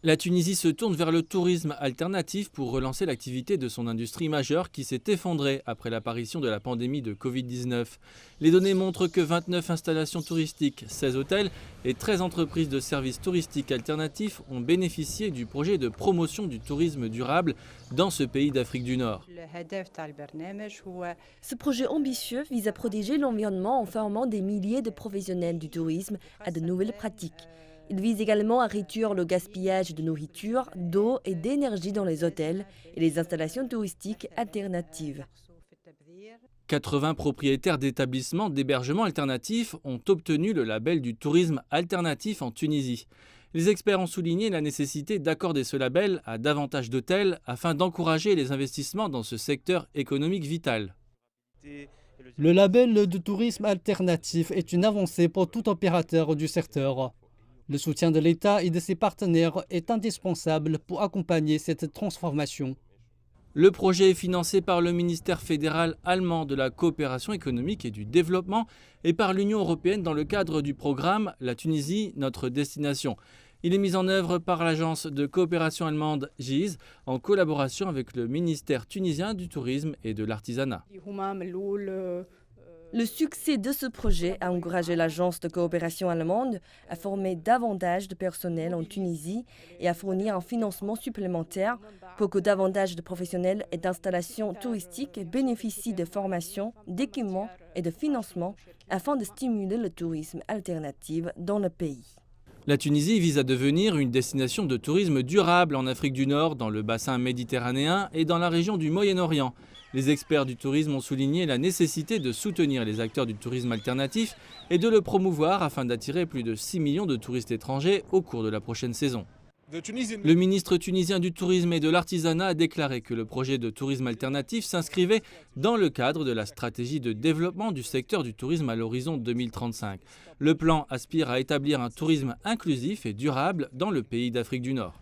La Tunisie se tourne vers le tourisme alternatif pour relancer l'activité de son industrie majeure qui s'est effondrée après l'apparition de la pandémie de Covid-19. Les données montrent que 29 installations touristiques, 16 hôtels et 13 entreprises de services touristiques alternatifs ont bénéficié du projet de promotion du tourisme durable dans ce pays d'Afrique du Nord. Ce projet ambitieux vise à protéger l'environnement en formant des milliers de professionnels du tourisme à de nouvelles pratiques. Il vise également à réduire le gaspillage de nourriture, d'eau et d'énergie dans les hôtels et les installations touristiques alternatives. 80 propriétaires d'établissements d'hébergement alternatifs ont obtenu le label du tourisme alternatif en Tunisie. Les experts ont souligné la nécessité d'accorder ce label à davantage d'hôtels afin d'encourager les investissements dans ce secteur économique vital. Le label de tourisme alternatif est une avancée pour tout opérateur du secteur. Le soutien de l'État et de ses partenaires est indispensable pour accompagner cette transformation. Le projet est financé par le ministère fédéral allemand de la coopération économique et du développement et par l'Union européenne dans le cadre du programme La Tunisie, notre destination. Il est mis en œuvre par l'agence de coopération allemande GIZ en collaboration avec le ministère tunisien du tourisme et de l'artisanat. Le succès de ce projet a encouragé l'agence de coopération allemande à former davantage de personnel en Tunisie et à fournir un financement supplémentaire pour que davantage de professionnels et d'installations touristiques bénéficient de formations, d'équipements et de financement afin de stimuler le tourisme alternatif dans le pays. La Tunisie vise à devenir une destination de tourisme durable en Afrique du Nord, dans le bassin méditerranéen et dans la région du Moyen-Orient. Les experts du tourisme ont souligné la nécessité de soutenir les acteurs du tourisme alternatif et de le promouvoir afin d'attirer plus de 6 millions de touristes étrangers au cours de la prochaine saison. Le ministre tunisien du tourisme et de l'artisanat a déclaré que le projet de tourisme alternatif s'inscrivait dans le cadre de la stratégie de développement du secteur du tourisme à l'horizon 2035. Le plan aspire à établir un tourisme inclusif et durable dans le pays d'Afrique du Nord.